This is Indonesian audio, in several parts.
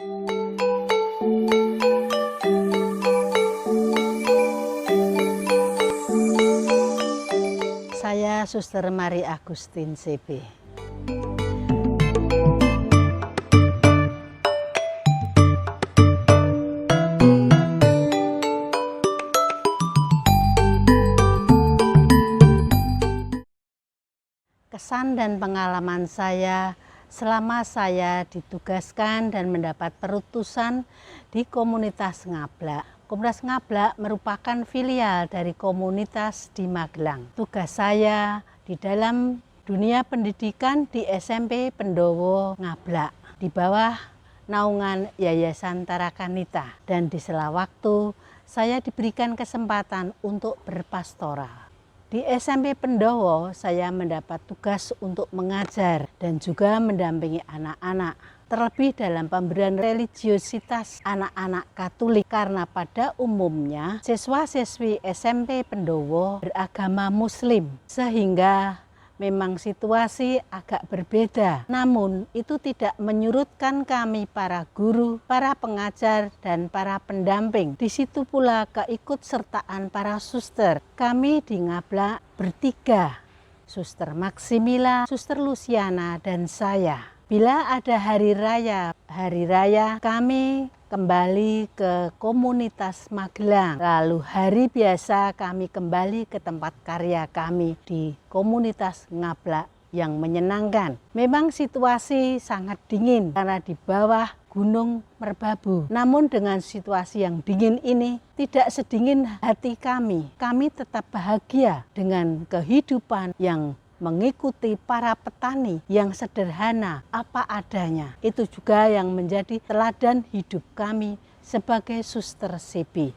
Saya Suster Mari Agustin CB. Kesan dan pengalaman saya selama saya ditugaskan dan mendapat perutusan di komunitas Ngablak. Komunitas Ngablak merupakan filial dari komunitas di Magelang. Tugas saya di dalam dunia pendidikan di SMP Pendowo Ngablak di bawah naungan Yayasan Tarakanita, dan di sela waktu saya diberikan kesempatan untuk berpastoral. Di SMP Pendowo saya mendapat tugas untuk mengajar dan juga mendampingi anak-anak. Terlebih dalam pemberian religiositas anak-anak Katolik, karena pada umumnya siswa-siswi SMP Pendowo beragama Muslim, sehingga memang situasi agak berbeda. Namun itu tidak menyurutkan kami para guru, para pengajar, dan para pendamping. Di situ pula keikutsertaan para suster. Kami di Ngablak bertiga, Suster Maximila, Suster Luciana, dan saya. Bila ada hari raya kami kembali ke komunitas Magelang. Lalu hari biasa kami kembali ke tempat karya kami di komunitas Ngablak yang menyenangkan. Memang situasi sangat dingin karena di bawah Gunung Merbabu. Namun dengan situasi yang dingin ini tidak sedingin hati kami. Kami tetap bahagia dengan kehidupan yang mengikuti para petani yang sederhana apa adanya. Itu juga yang menjadi teladan hidup kami sebagai suster CB.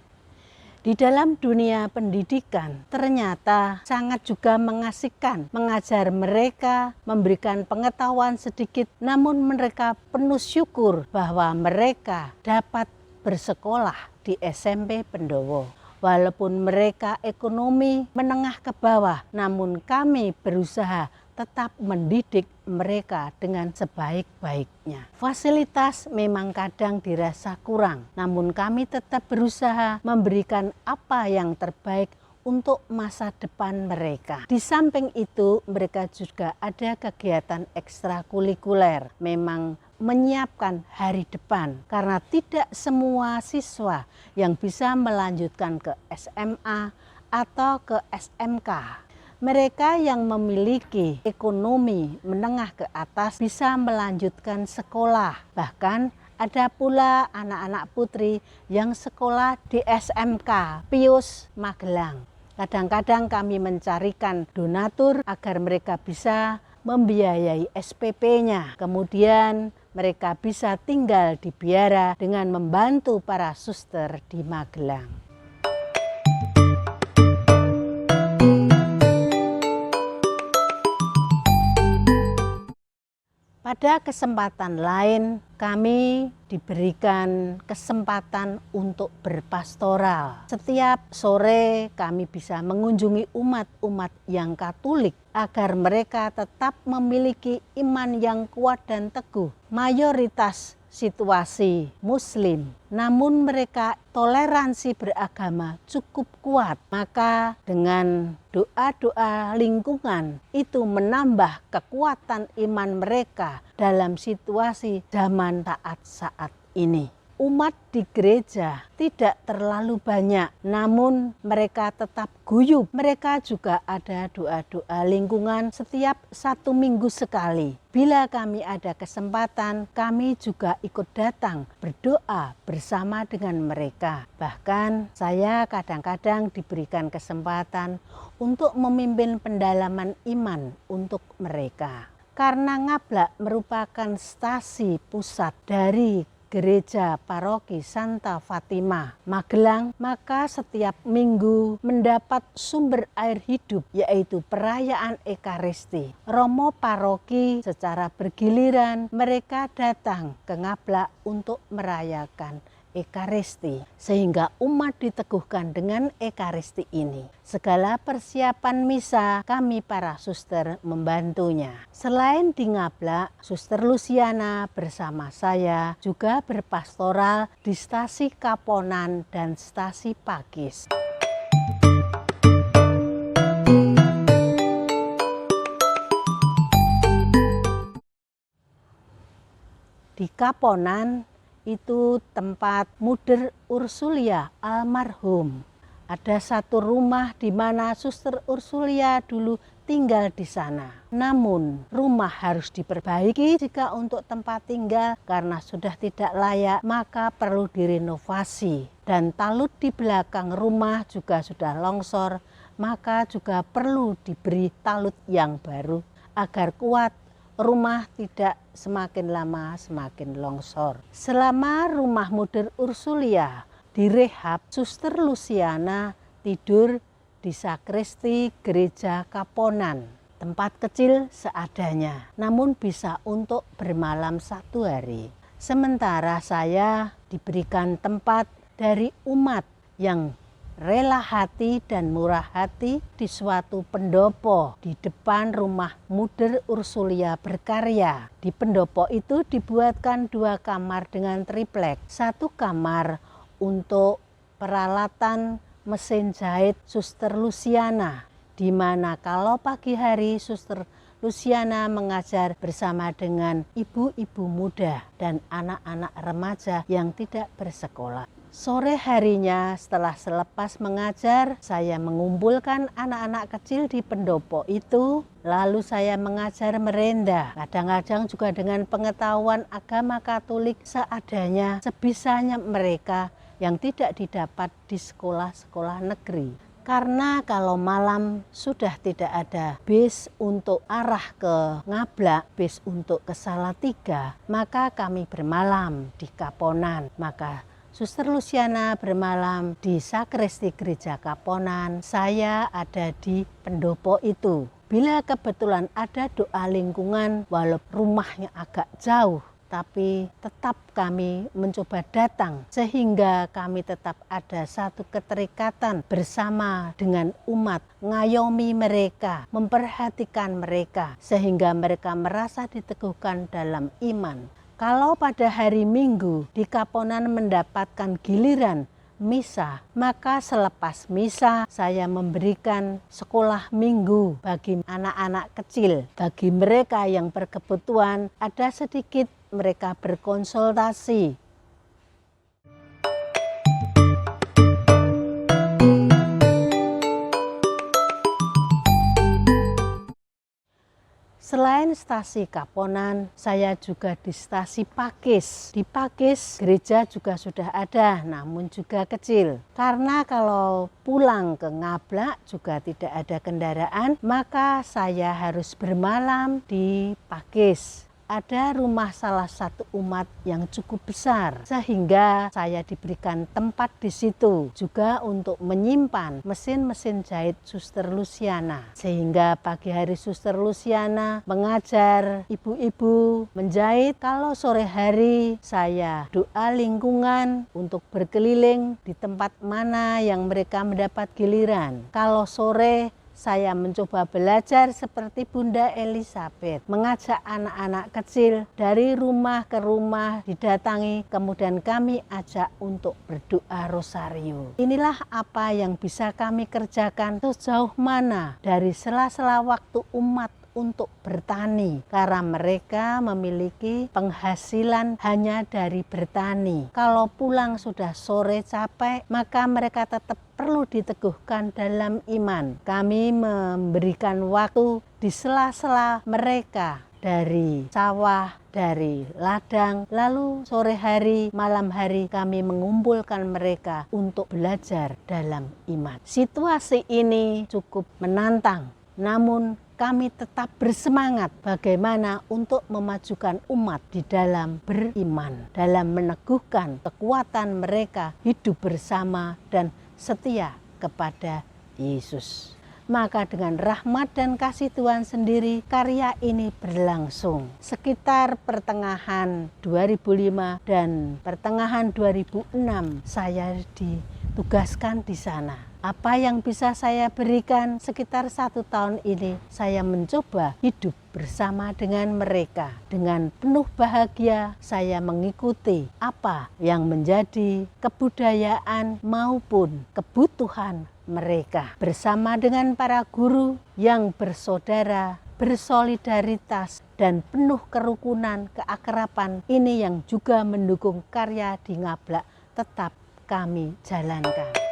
Di dalam dunia pendidikan ternyata sangat juga mengasihkan, mengajar mereka, memberikan pengetahuan sedikit, namun mereka penuh syukur bahwa mereka dapat bersekolah di SMP Pendowo. Walaupun mereka ekonomi menengah ke bawah, namun kami berusaha tetap mendidik mereka dengan sebaik-baiknya. Fasilitas memang kadang dirasa kurang, namun kami tetap berusaha memberikan apa yang terbaik untuk masa depan mereka. Di samping itu, mereka juga ada kegiatan ekstrakurikuler, memang menyiapkan hari depan, karena tidak semua siswa yang bisa melanjutkan ke SMA atau ke SMK. Mereka yang memiliki ekonomi menengah ke atas bisa melanjutkan sekolah. Bahkan ada pula anak-anak putri yang sekolah di SMK Pius Magelang. Kadang-kadang kami mencarikan donatur agar mereka bisa membiayai SPP-nya. Kemudian mereka bisa tinggal di biara dengan membantu para suster di Magelang. Pada kesempatan lain, kami diberikan kesempatan untuk berpastoral. Setiap sore kami bisa mengunjungi umat-umat yang Katolik agar mereka tetap memiliki iman yang kuat dan teguh. Mayoritas situasi Muslim, namun mereka toleransi beragama cukup kuat. Maka dengan doa-doa lingkungan itu menambah kekuatan iman mereka dalam situasi zaman saat ini. Umat di gereja tidak terlalu banyak, namun mereka tetap guyup. Mereka juga ada doa-doa lingkungan setiap 1 minggu sekali. Bila kami ada kesempatan, kami juga ikut datang berdoa bersama dengan mereka. Bahkan saya kadang-kadang diberikan kesempatan untuk memimpin pendalaman iman untuk mereka. Karena Ngablak merupakan stasi pusat dari Gereja Paroki Santa Fatima Magelang, maka setiap minggu mendapat sumber air hidup, yaitu perayaan Ekaristi. Romo paroki secara bergiliran mereka datang ke Ngablak untuk merayakan Ekaristi, sehingga umat diteguhkan dengan Ekaristi ini. Segala persiapan misa kami para suster membantunya. Selain di Ngablak, Suster Luciana bersama saya juga berpastoral di Stasi Kaponan dan Stasi Pakis. Di Kaponan itu tempat Muder Ursulia almarhum. Ada satu rumah di mana Suster Ursulia dulu tinggal di sana. Namun rumah harus diperbaiki jika untuk tempat tinggal karena sudah tidak layak, maka perlu direnovasi. Dan talut di belakang rumah juga sudah longsor, maka juga perlu diberi talut yang baru agar kuat. Rumah tidak semakin lama semakin longsor. Selama rumah Muder Ursulia direhab, Suster Luciana tidur di sakristi gereja Kaponan. Tempat kecil seadanya, namun bisa untuk bermalam 1 hari. Sementara saya diberikan tempat dari umat yang rela hati dan murah hati di suatu pendopo di depan rumah Muder Ursulia berkarya. Di pendopo itu dibuatkan 2 kamar dengan triplek. 1 kamar untuk peralatan mesin jahit Suster Luciana, di mana kalau pagi hari Suster Luciana mengajar bersama dengan ibu-ibu muda dan anak-anak remaja yang tidak bersekolah. Sore harinya setelah selepas mengajar, saya mengumpulkan anak-anak kecil di pendopo itu, lalu saya mengajar merenda. Kadang-kadang juga dengan pengetahuan agama Katolik seadanya, sebisanya mereka yang tidak didapat di sekolah-sekolah negeri. Karena kalau malam sudah tidak ada bis untuk arah ke Ngablak, bis untuk ke Salatiga, maka kami bermalam di Kaponan. Maka Suster Luciana bermalam di sakristi gereja Kaponan, saya ada di pendopo itu. Bila kebetulan ada doa lingkungan, walaupun rumahnya agak jauh, tapi tetap kami mencoba datang, sehingga kami tetap ada satu keterikatan bersama dengan umat, ngayomi mereka, memperhatikan mereka, sehingga mereka merasa diteguhkan dalam iman. Kalau pada hari Minggu di Kaponan mendapatkan giliran misa, maka selepas misa saya memberikan sekolah minggu bagi anak-anak kecil. Bagi mereka yang berkebutuhan, ada sedikit mereka berkonsultasi. Selain stasi Kaponan, saya juga di stasi Pakis. Di Pakis gereja juga sudah ada, namun juga kecil. Karena kalau pulang ke Ngablak juga tidak ada kendaraan, maka saya harus bermalam di Pakis. Ada rumah salah satu umat yang cukup besar, sehingga saya diberikan tempat di situ juga untuk menyimpan mesin-mesin jahit Suster Luciana. Sehingga pagi hari Suster Luciana mengajar ibu-ibu menjahit. Kalau sore hari saya doa lingkungan untuk berkeliling di tempat mana yang mereka mendapat giliran. Kalau sore saya mencoba belajar seperti Bunda Elizabeth, mengajak anak-anak kecil dari rumah ke rumah didatangi, kemudian kami ajak untuk berdoa rosario. Inilah apa yang bisa kami kerjakan sejauh mana dari sela-sela waktu umat untuk bertani, karena mereka memiliki penghasilan hanya dari bertani. Kalau pulang sudah sore capek, maka mereka tetap perlu diteguhkan dalam iman. Kami memberikan waktu di sela-sela mereka dari sawah, dari ladang, lalu sore hari, malam hari kami mengumpulkan mereka untuk belajar dalam iman. Situasi ini cukup menantang, namun kami tetap bersemangat bagaimana untuk memajukan umat di dalam beriman, dalam meneguhkan kekuatan mereka hidup bersama dan setia kepada Yesus. Maka dengan rahmat dan kasih Tuhan sendiri, karya ini berlangsung. Sekitar pertengahan 2005 dan pertengahan 2006 saya ditugaskan di sana. Apa yang bisa saya berikan sekitar 1 tahun ini, saya mencoba hidup bersama dengan mereka. Dengan penuh bahagia saya mengikuti apa yang menjadi kebudayaan maupun kebutuhan mereka. Bersama dengan para guru yang bersaudara, bersolidaritas, dan penuh kerukunan, keakraban ini yang juga mendukung karya di Ngablak tetap kami jalankan.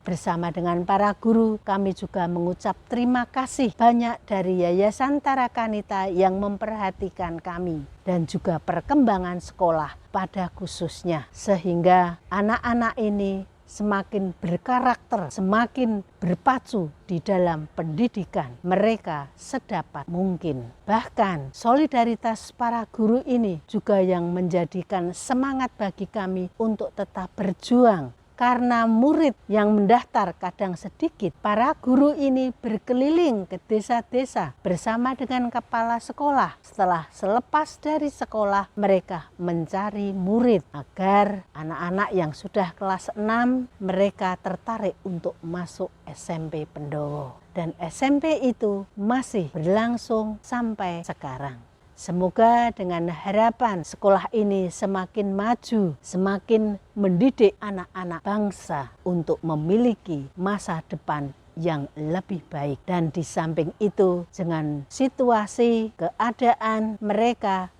Bersama dengan para guru, kami juga mengucap terima kasih banyak dari Yayasan Tarakanita yang memperhatikan kami dan juga perkembangan sekolah pada khususnya. Sehingga anak-anak ini semakin berkarakter, semakin berpacu di dalam pendidikan mereka sedapat mungkin. Bahkan solidaritas para guru ini juga yang menjadikan semangat bagi kami untuk tetap berjuang. Karena murid yang mendaftar kadang sedikit, para guru ini berkeliling ke desa-desa bersama dengan kepala sekolah. Setelah selepas dari sekolah, mereka mencari murid agar anak-anak yang sudah kelas 6 mereka tertarik untuk masuk SMP Pendowo. Dan SMP itu masih berlangsung sampai sekarang. Semoga dengan harapan sekolah ini semakin maju, semakin mendidik anak-anak bangsa untuk memiliki masa depan yang lebih baik. Dan di samping itu, dengan situasi, keadaan mereka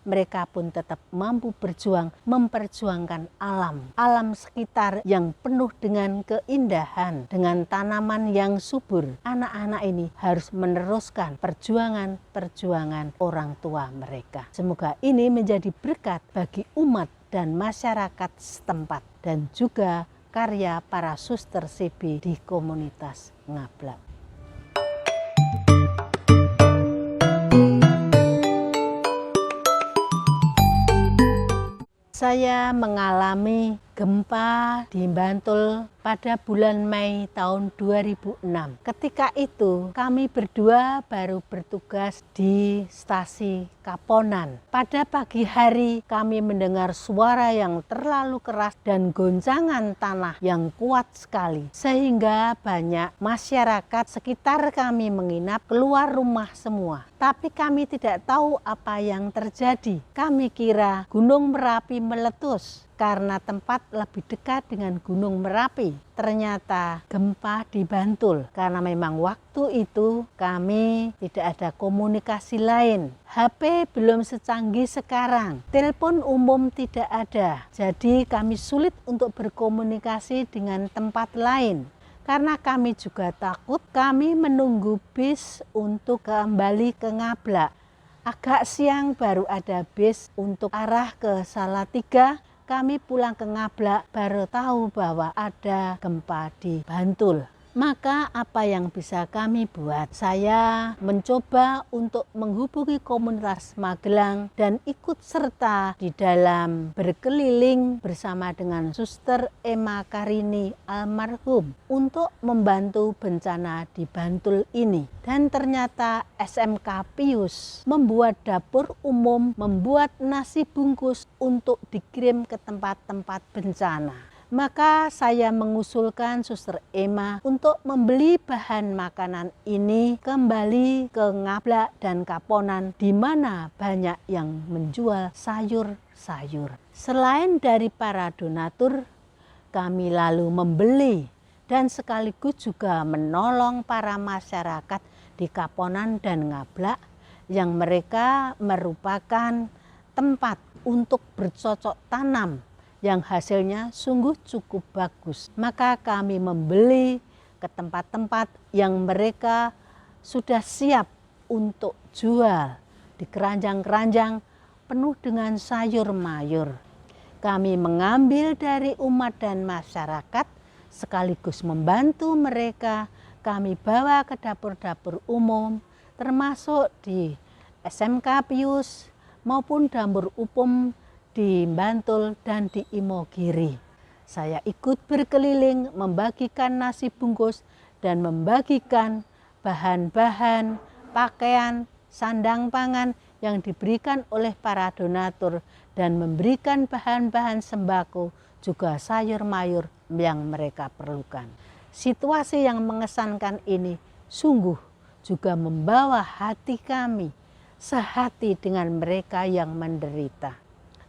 pun tetap mampu berjuang, memperjuangkan alam sekitar yang penuh dengan keindahan, dengan tanaman yang subur. Anak-anak ini harus meneruskan perjuangan orang tua mereka. Semoga ini menjadi berkat bagi umat dan masyarakat setempat dan juga karya para suster CB di komunitas Ngablak. Saya mengalami gempa di Bantul pada bulan Mei tahun 2006. Ketika itu kami berdua baru bertugas di stasi Kaponan. Pada pagi hari kami mendengar suara yang terlalu keras dan goncangan tanah yang kuat sekali. Sehingga banyak masyarakat sekitar kami menginap keluar rumah semua. Tapi kami tidak tahu apa yang terjadi. Kami kira Gunung Merapi meletus. Karena tempat lebih dekat dengan Gunung Merapi. Ternyata gempa di Bantul. Karena memang waktu itu kami tidak ada komunikasi lain. HP belum secanggih sekarang. Telepon umum tidak ada. Jadi kami sulit untuk berkomunikasi dengan tempat lain. Karena kami juga takut, kami menunggu bis untuk kembali ke Ngablak. Agak siang baru ada bis untuk arah ke Salatiga. Kami pulang ke Ngablak baru tahu bahwa ada gempa di Bantul. Maka apa yang bisa kami buat? Saya mencoba untuk menghubungi komunitas Magelang dan ikut serta di dalam berkeliling bersama dengan Suster Emma Karini almarhum untuk membantu bencana di Bantul ini. Dan ternyata SMK Pius membuat dapur umum, membuat nasi bungkus untuk dikirim ke tempat-tempat bencana. Maka saya mengusulkan Suster Emma untuk membeli bahan makanan ini kembali ke Ngablak dan Kaponan di mana banyak yang menjual sayur-sayur. Selain dari para donatur, kami lalu membeli dan sekaligus juga menolong para masyarakat di Kaponan dan Ngablak yang mereka merupakan tempat untuk bercocok tanam yang hasilnya sungguh cukup bagus. Maka kami membeli ke tempat-tempat yang mereka sudah siap untuk jual di keranjang-keranjang penuh dengan sayur mayur. Kami mengambil dari umat dan masyarakat sekaligus membantu mereka. Kami bawa ke dapur-dapur umum termasuk di SMK Pius maupun dapur umum di Bantul dan di Imogiri. Saya ikut berkeliling membagikan nasi bungkus dan membagikan bahan-bahan, pakaian, sandang pangan yang diberikan oleh para donatur dan memberikan bahan-bahan sembako juga sayur mayur yang mereka perlukan. Situasi yang mengesankan ini sungguh juga membawa hati kami sehati dengan mereka yang menderita.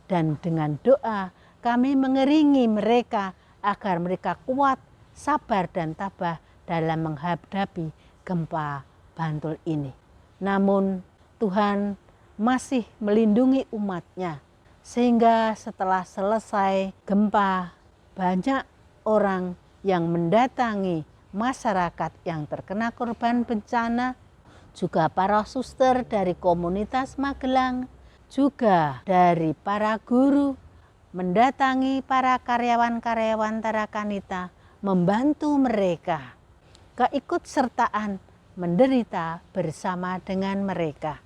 Dan dengan doa kami mengiringi mereka agar mereka kuat, sabar dan tabah dalam menghadapi gempa Bantul ini. Namun Tuhan masih melindungi umat-Nya, sehingga setelah selesai gempa banyak orang yang mendatangi masyarakat yang terkena korban bencana, juga para suster dari komunitas Magelang, juga dari para guru, mendatangi para karyawan-karyawan Tarakanita, membantu mereka, keikutsertaan menderita bersama dengan mereka.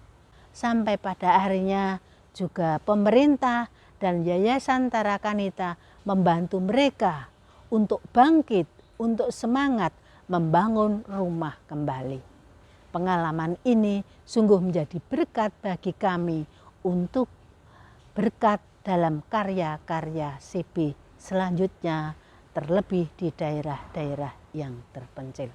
Sampai pada akhirnya juga pemerintah dan Yayasan Tarakanita membantu mereka untuk bangkit, untuk semangat membangun rumah kembali. Pengalaman ini sungguh menjadi berkat bagi kami untuk berkat dalam karya-karya CB selanjutnya, terlebih di daerah-daerah yang terpencil.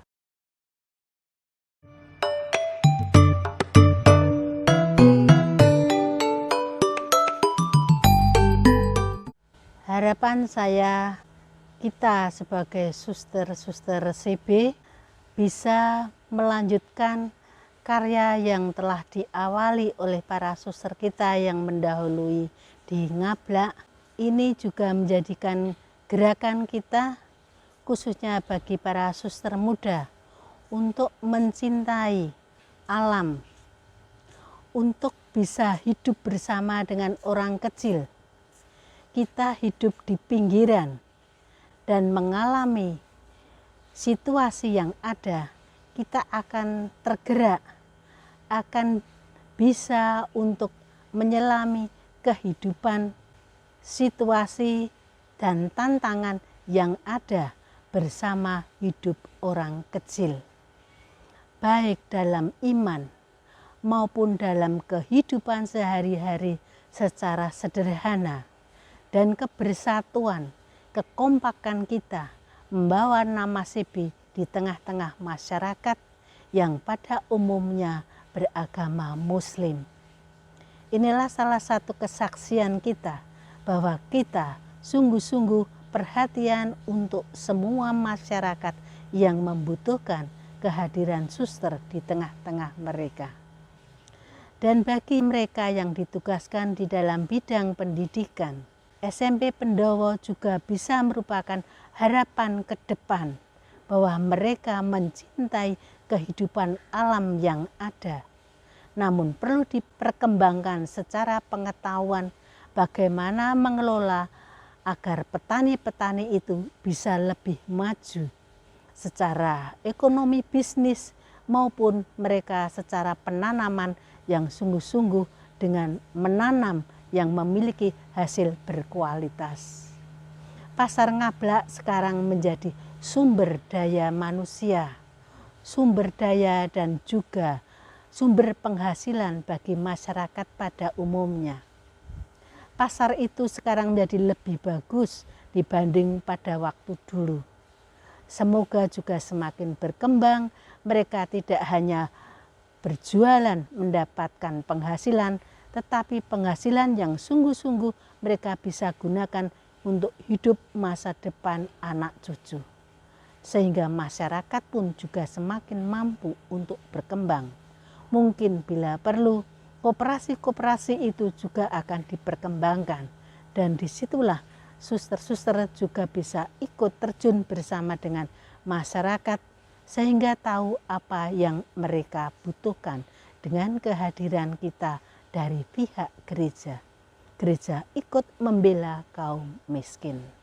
Harapan saya, kita sebagai suster-suster CB bisa melanjutkan karya yang telah diawali oleh para suster kita yang mendahului di Ngablak. Ini juga menjadikan gerakan kita, khususnya bagi para suster muda, untuk mencintai alam, untuk bisa hidup bersama dengan orang kecil. Kita hidup di pinggiran dan mengalami situasi yang ada, kita akan tergerak, akan bisa untuk menyelami kehidupan, situasi, dan tantangan yang ada bersama hidup orang kecil. Baik dalam iman maupun dalam kehidupan sehari-hari secara sederhana. Dan kebersatuan, kekompakan kita membawa nama CB di tengah-tengah masyarakat yang pada umumnya beragama Muslim. Inilah salah satu kesaksian kita bahwa kita sungguh-sungguh perhatian untuk semua masyarakat yang membutuhkan kehadiran suster di tengah-tengah mereka. Dan bagi mereka yang ditugaskan di dalam bidang pendidikan, SMP Pendowo juga bisa merupakan harapan ke depan bahwa mereka mencintai kehidupan alam yang ada. Namun perlu diperkembangkan secara pengetahuan bagaimana mengelola agar petani-petani itu bisa lebih maju secara ekonomi bisnis maupun mereka secara penanaman yang sungguh-sungguh dengan menanam yang memiliki hasil berkualitas. Pasar Ngablak sekarang menjadi sumber daya manusia, sumber daya dan juga sumber penghasilan bagi masyarakat pada umumnya. Pasar itu sekarang menjadi lebih bagus dibanding pada waktu dulu. Semoga juga semakin berkembang, mereka tidak hanya berjualan mendapatkan penghasilan, tetapi penghasilan yang sungguh-sungguh mereka bisa gunakan untuk hidup masa depan anak cucu. Sehingga masyarakat pun juga semakin mampu untuk berkembang. Mungkin bila perlu, koperasi-koperasi itu juga akan diperkembangkan. Dan disitulah suster-suster juga bisa ikut terjun bersama dengan masyarakat sehingga tahu apa yang mereka butuhkan dengan kehadiran kita dari pihak gereja. Gereja ikut membela kaum miskin.